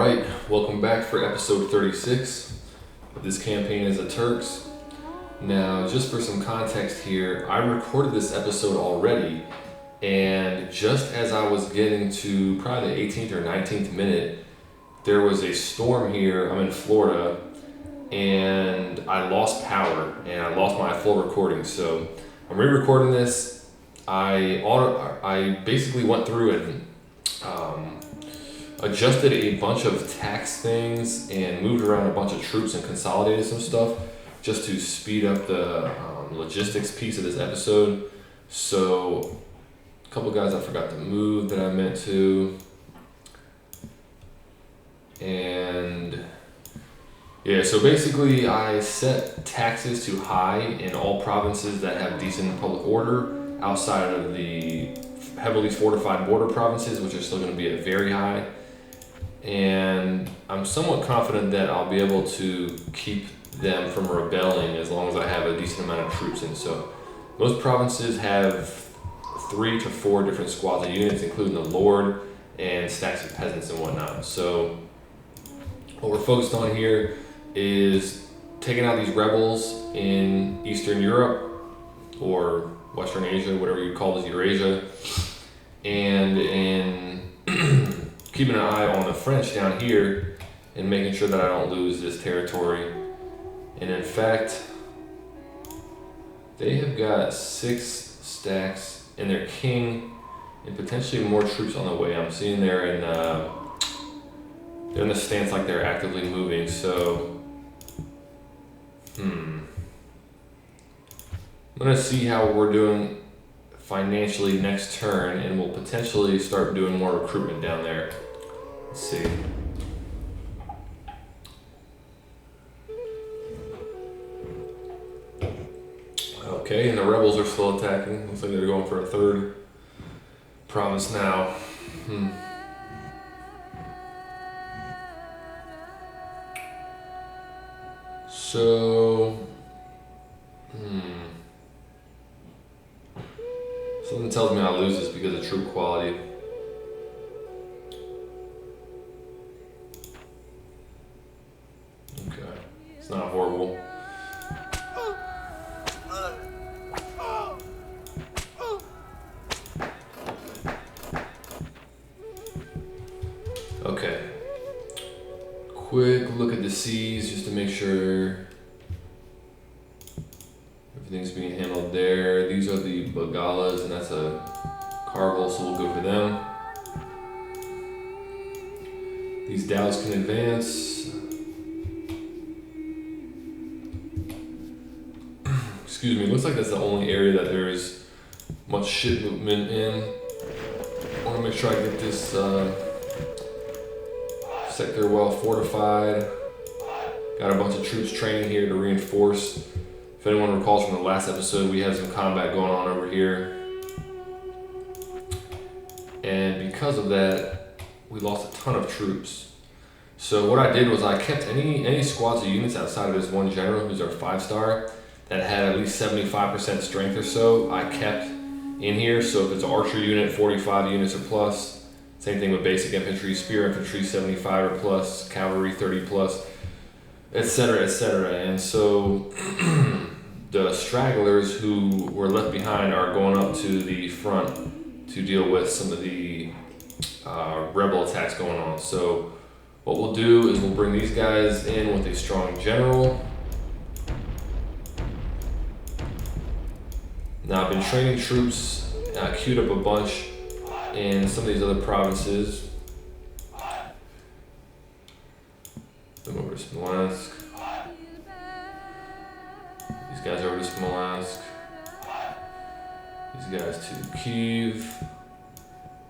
Alright, welcome back for episode 36 of this campaign as the Turks. Now, just for some context here, I recorded this episode already, and just as I was getting to probably the 18th or 19th minute, there was a storm here. I'm in Florida, and I lost power, and I lost my full recording, so I'm re-recording this. I basically went through and adjusted a bunch of tax things and moved around a bunch of troops and consolidated some stuff just to speed up the logistics piece of this episode. So a couple guys I forgot to move that I meant to. And yeah, so basically I set taxes to high in all provinces that have decent public order outside of the heavily fortified border provinces, which are still going to be at very high. And I'm somewhat confident that I'll be able to keep them from rebelling as long as I have a decent amount of troops in. So most provinces have 3 to 4 different squads of units, including the Lord and stacks of peasants and whatnot. So what we're focused on here is taking out these rebels in Eastern Europe or Western Asia, whatever you call this, Eurasia, and in keeping an eye on the French down here and making sure that I don't lose this territory. And in fact, they have got 6 stacks and their king and potentially more troops on the way. I'm seeing they're in the stance like they're actively moving. So, I'm gonna see how we're doing financially next turn, and we'll potentially start doing more recruitment down there. Let's see. Okay, and the rebels are still attacking. Looks like they're going for a 3rd province now. So, something tells me I'll lose this because of troop quality. Okay, it's not horrible. Okay, quick look at the seas just to make sure everything's being handled there. These are the Bagalas, and that's a Carvel, so we'll go for them. These Dows can advance. Excuse me, looks like that's the only area that there is much ship movement in. I want to make sure I get this sector well fortified. Got a bunch of troops training here to reinforce. If anyone recalls from the last episode, we had some combat going on over here. And because of that, we lost a ton of troops. So what I did was I kept any squads of units outside of this one general who's our 5-star that had at least 75% strength or so, I kept in here. So if it's an archer unit, 45 units or plus. Same thing with basic infantry, spear infantry, 75 or plus, cavalry, 30 plus, etc., etc. And so the stragglers who were left behind are going up to the front to deal with some of the rebel attacks going on. So what we'll do is we'll bring these guys in with a strong general. Now I've been training troops, queued up a bunch in some of these other provinces. Them over to Smolensk. These guys over to Smolensk. These guys to Kyiv.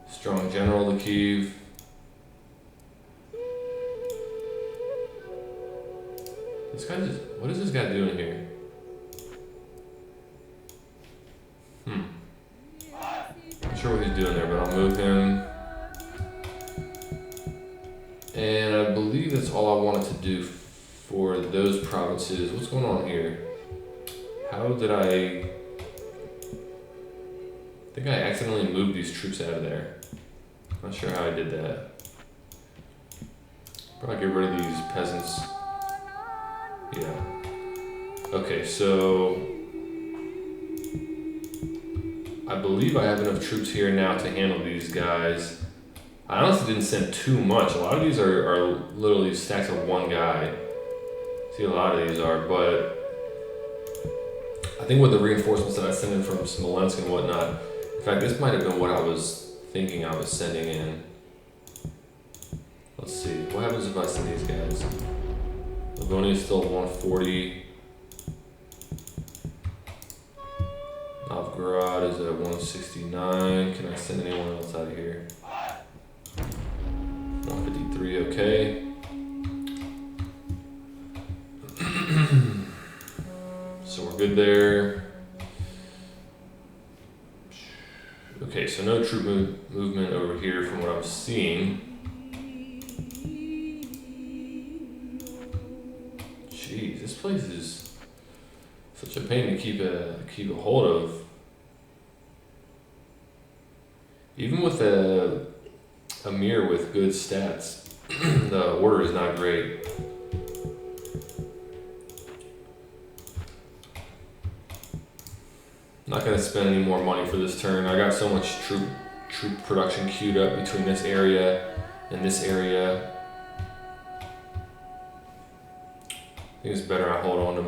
Strong general to Kyiv. This guy just, what is this guy doing here? Not sure what he's doing there, but I'll move him. And I believe that's all I wanted to do for those provinces. What's going on here? How did I think I accidentally moved these troops out of there. Not sure how I did that. Probably get rid of these peasants. Yeah. Okay, so I believe I have enough troops here now to handle these guys. I honestly didn't send too much. A lot of these are literally stacks of one guy. See, a lot of these are, but I think with the reinforcements that I sent in from Smolensk and whatnot, in fact, this might have been what I was thinking I was sending in. Let's see, what happens if I send these guys? Livonia is still 140. Novgorod is at 169. Can I send anyone else out of here? 153, okay. So we're good there. Okay, so no troop movement over here from what I'm seeing. Jeez, this place is such a pain to keep a hold of. Even with a mirror with good stats, the order is not great. Not gonna spend any more money for this turn. I got so much troop production queued up between this area and this area. I think it's better I hold on to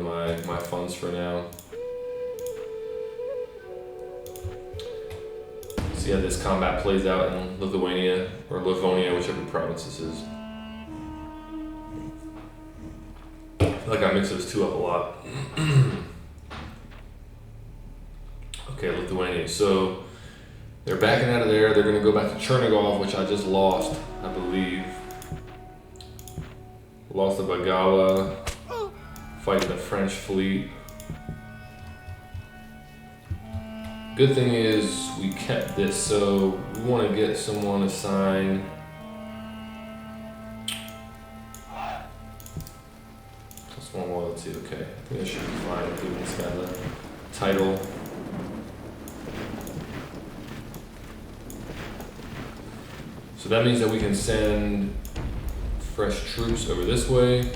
my funds for now. See how this combat plays out in Lithuania, or Livonia, whichever province this is. I feel like I mix those two up a lot. Okay, Lithuania. So they're backing out of there. They're going to go back to Chernigov, which I just lost, I believe. Lost the Bagawa, fighting the French fleet. Good thing is we kept this, so we want to get someone assigned. Plus one loyalty, okay. I think I should be fine with giving this guy the title. So that means that we can send fresh troops over this way.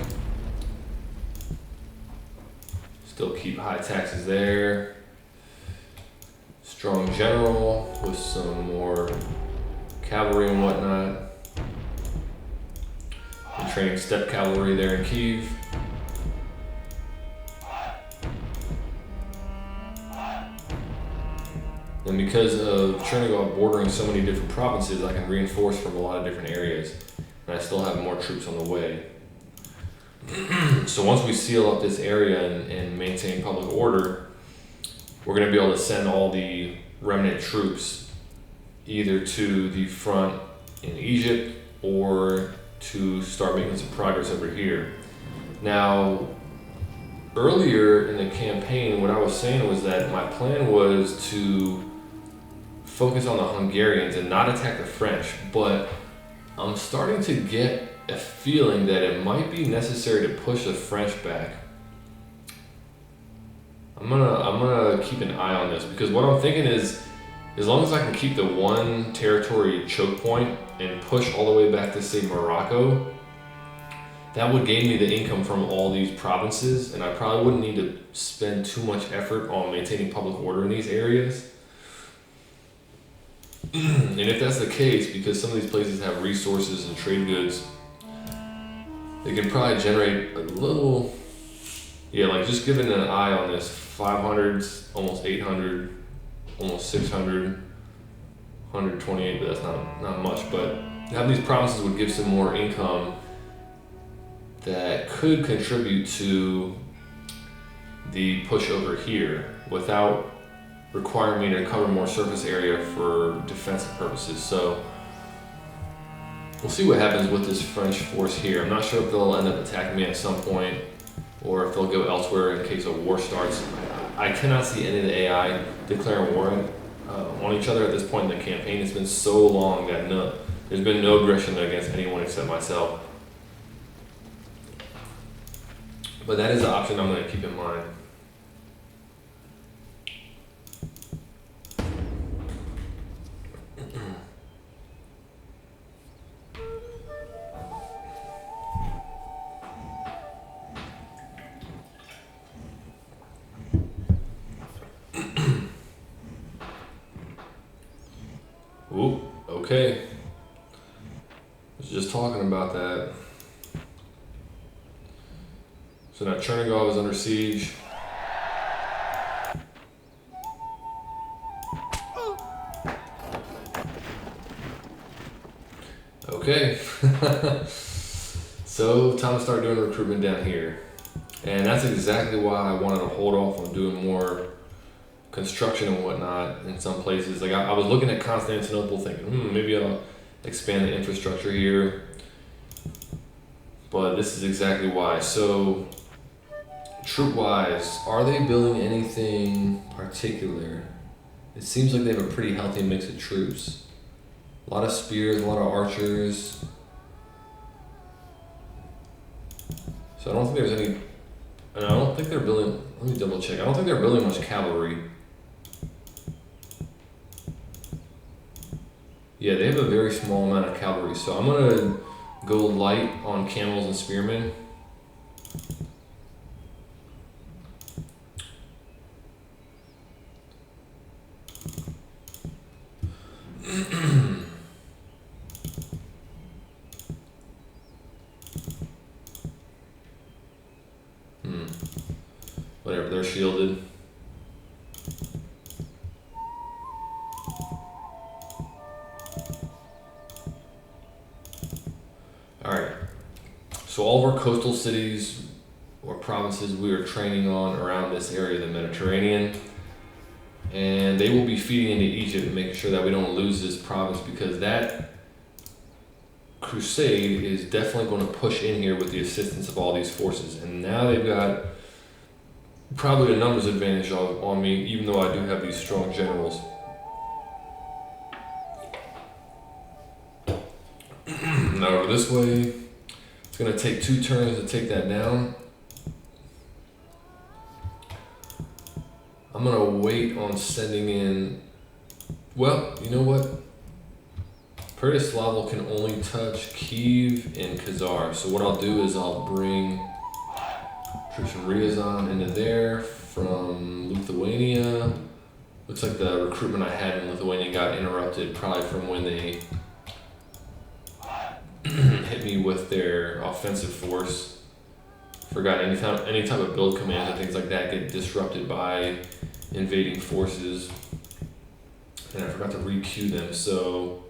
Still keep high taxes there. Strong general with some more cavalry and whatnot. I'm training steppe cavalry there in Kiev. And because of Chernigov bordering so many different provinces, I can reinforce from a lot of different areas. And I still have more troops on the way. So once we seal up this area and maintain public order, we're going to be able to send all the remnant troops either to the front in Egypt or to start making some progress over here. Now, earlier in the campaign, what I was saying was that my plan was to focus on the Hungarians and not attack the French, but I'm starting to get a feeling that it might be necessary to push the French back. I'm gonna keep an eye on this, because what I'm thinking is, as long as I can keep the one territory choke point and push all the way back to, say, Morocco, that would gain me the income from all these provinces, and I probably wouldn't need to spend too much effort on maintaining public order in these areas. And if that's the case, because some of these places have resources and trade goods, they can probably generate a little, like just giving an eye on this, 500s, almost 800, almost 600, 128, but that's not much. But having these provinces would give some more income that could contribute to the push over here without requiring me to cover more surface area for defensive purposes. So we'll see what happens with this French force here. I'm not sure if they'll end up attacking me at some point or if they'll go elsewhere in case a war starts. I cannot see any of the AI declaring war on each other at this point in the campaign. It's been so long that there's been no aggression against anyone except myself. But that is an option I'm going to keep in mind. Okay. Was just talking about that. So now Chernigov is under siege. Okay. So time to start doing recruitment down here. And that's exactly why I wanted to hold off on doing more construction and whatnot in some places. Like I was looking at Constantinople thinking, maybe I'll expand the infrastructure here. But this is exactly why. So troop-wise, are they building anything particular? It seems like they have a pretty healthy mix of troops. A lot of spears, a lot of archers. So I don't think there's any, and I don't think they're building, let me double check. I don't think they're building much cavalry. Yeah, they have a very small amount of cavalry. So I'm gonna go light on camels and spearmen. Whatever, they're shielded. Alright, so all of our coastal cities or provinces we are training on around this area of the Mediterranean, and they will be feeding into Egypt and making sure that we don't lose this province, because that crusade is definitely going to push in here with the assistance of all these forces, and now they've got probably a numbers advantage on me, even though I do have these strong generals. Now over this way, it's going to take 2 turns to take that down. I'm going to wait on sending in, well, you know what? Pereyaslavl can only touch Kiev and Khazar, so what I'll do is I'll bring troops from Ryazan into there, from Lithuania. Looks like the recruitment I had in Lithuania got interrupted, probably from when they hit me with their offensive force. Forgot any type of build commands and things like that get disrupted by invading forces. And I forgot to re-queue them, so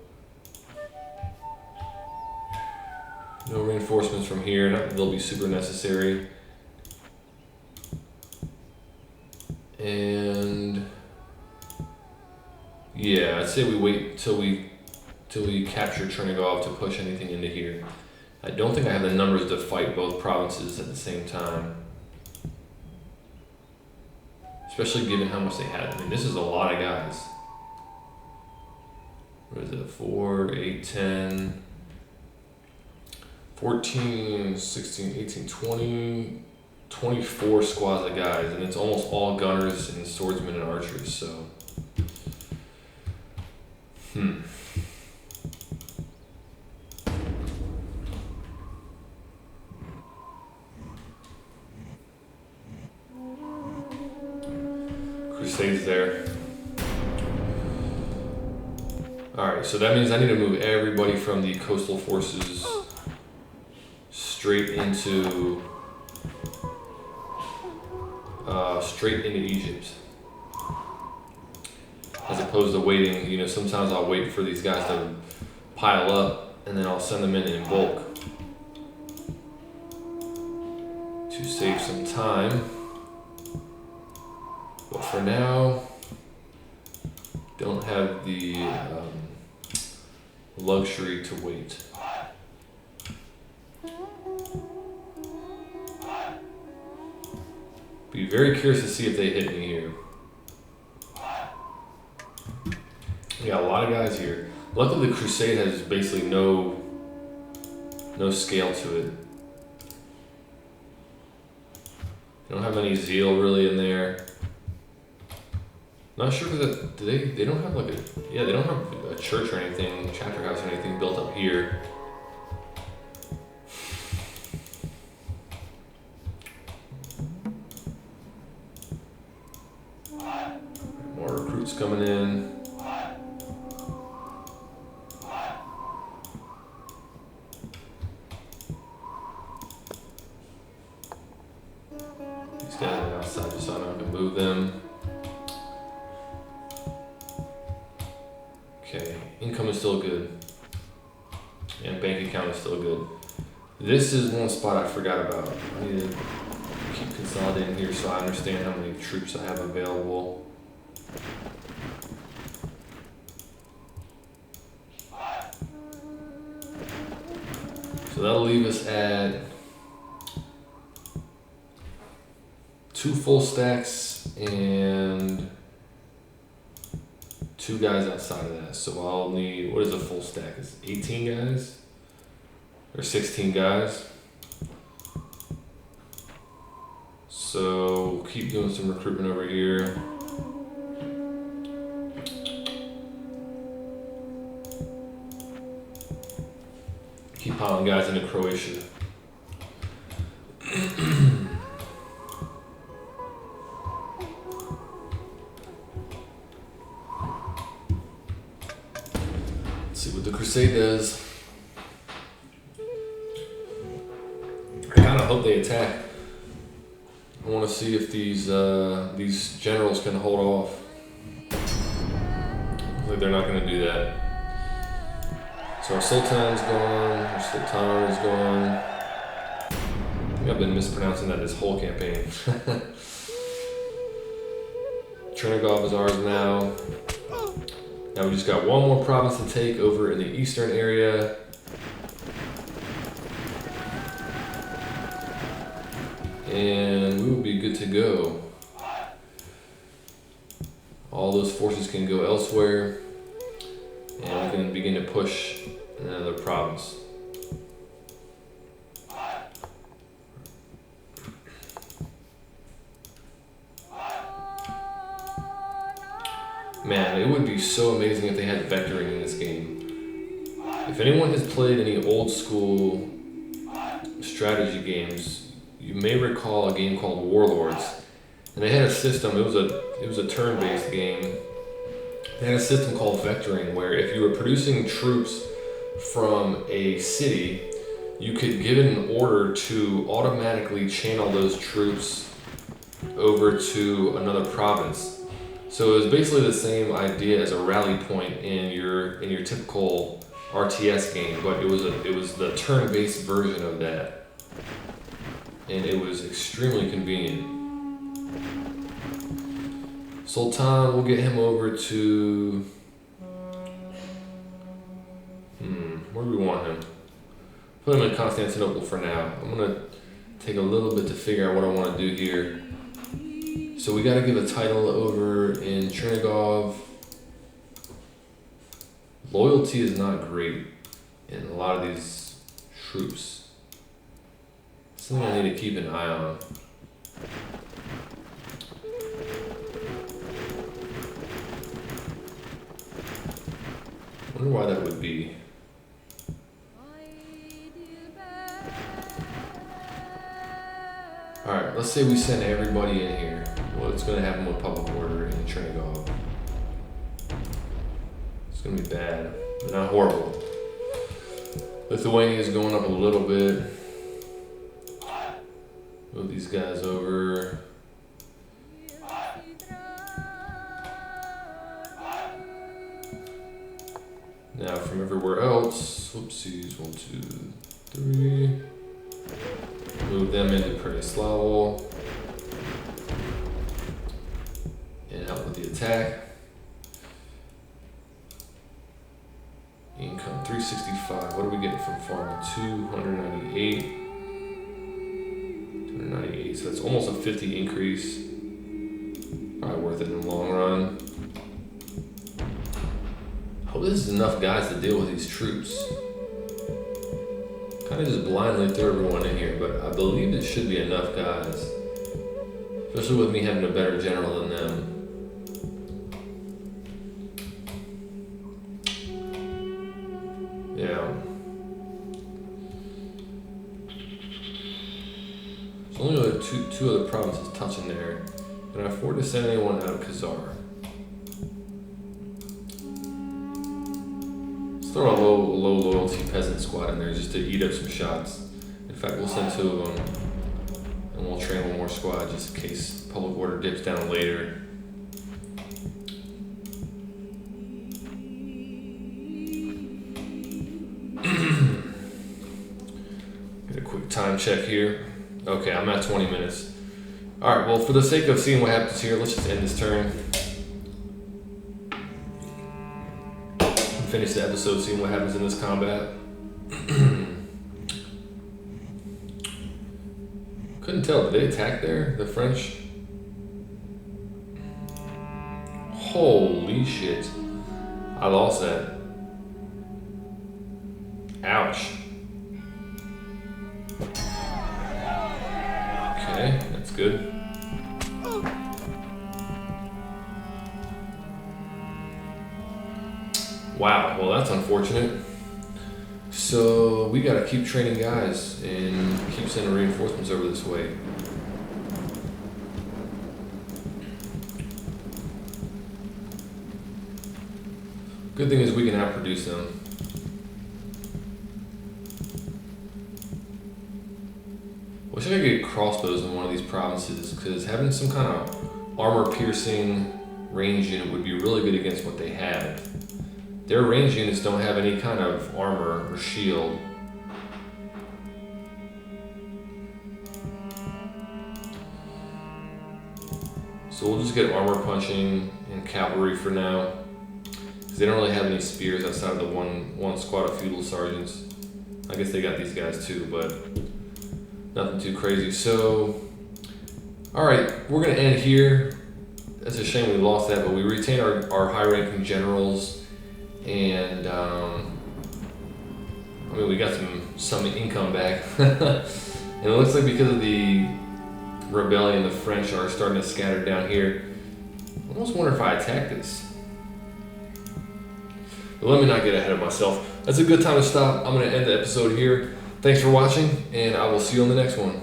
no reinforcements from here, not that they'll be super necessary. And yeah, I'd say we wait till we capture Chernigov to push anything into here. I don't think I have the numbers to fight both provinces at the same time, especially given how much they had. I mean, this is a lot of guys. What is it? 4, 8, 10, 14, 16, 18, 20, 24 squads of guys, and it's almost all gunners and swordsmen and archers, so Crusade's there. Alright, so that means I need to move everybody from the coastal forces straight into Egypt, as opposed to waiting. You know, sometimes I'll wait for these guys to pile up and then I'll send them in bulk to save some time. But for now, don't have the luxury to wait. Be very curious to see if they hit me here. We got a lot of guys here. Luckily the Crusade has basically no scale to it. They don't have any zeal really in there. Not sure that they don't have like they don't have a church or anything, chapter house or anything built up here. More recruits coming in. These guys are outside just so I know I can move them. Okay, income is still good. And bank account is still good. This is one spot I forgot about. I need to keep consolidating here so I understand how many troops I have available. So that'll leave us at 2 full stacks and 2 guys outside of that. So I'll need, what is a full stack? It's 18 guys or 16 guys. So we'll keep doing some recruitment over here. Keep piling guys into Croatia. Let's see what the crusade does. I kind of hope they attack. I want to see if these generals can hold off. Looks like they're not going to do that. So our Sultan's gone, our Sultan is gone. I think I've been mispronouncing that this whole campaign. Chernigov is ours now. Now we just got one more province to take over in the eastern area. And we will be good to go. All those forces can go elsewhere. And we can begin to push another province. Man, it would be so amazing if they had vectoring in this game. If anyone has played any old school strategy games, you may recall a game called Warlords. And they had a system, it was a turn-based game. They had a system called vectoring where if you were producing troops from a city, you could give it an order to automatically channel those troops over to another province. So it was basically the same idea as a rally point in your typical RTS game, but it was the turn-based version of that, and it was extremely convenient. Sultan, we'll get him over to... where do we want him? Put him in Constantinople for now. I'm going to take a little bit to figure out what I want to do here. So we got to give a title over in Chernigov. Loyalty is not great in a lot of these troops. Something I need to keep an eye on. I wonder why that would be. Alright, let's say we send everybody in here. What's going to happen with public order in Chernigov? It's going to be bad, but not horrible. Lithuania is going up a little bit. Move these guys over. Now from everywhere else, whoopsies, 1, 2, 3. Move them into Pereyaslavl. And help with the attack. Income 365. What are we getting from farming? 298. 298. So that's almost a 50 increase. Probably worth it in the long run. Hope this is enough guys to deal with these troops. Kind of just blindly throw everyone in here, but I believe it should be enough guys. Especially with me having a better general than them. Yeah. There's only like two other provinces touching there. Can I afford to send anyone out of Khazar? Let's throw a low loyalty peasant squad in there just to eat up some shots. In fact, we'll send 2 of them. And we'll train one more squad just in case public order dips down later. Get a quick time check here. Okay, I'm at 20 minutes. Alright, well, for the sake of seeing what happens here, let's just end this turn. Finish the episode seeing what happens in this combat. Couldn't tell, did they attack there, the French? Holy shit. I lost that. Ouch. Okay, that's good. Wow, well that's unfortunate. So we gotta keep training guys and keep sending reinforcements over this way. Good thing is we can outproduce them. Wish I could get crossbows in one of these provinces, because having some kind of armor-piercing range unit would be really good against what they have. Their range units don't have any kind of armor or shield. So we'll just get armor punching and cavalry for now, because they don't really have any spears outside of the one squad of feudal sergeants. I guess they got these guys too, but nothing too crazy. So, alright, we're going to end here. It's a shame we lost that, but we retain our high-ranking generals. And I mean, we got some income back. And it looks like because of the rebellion, the French are starting to scatter down here. I almost wonder if I attack this. But let me not get ahead of myself. That's a good time to stop. I'm going to end the episode here. Thanks for watching, and I will see you on the next one.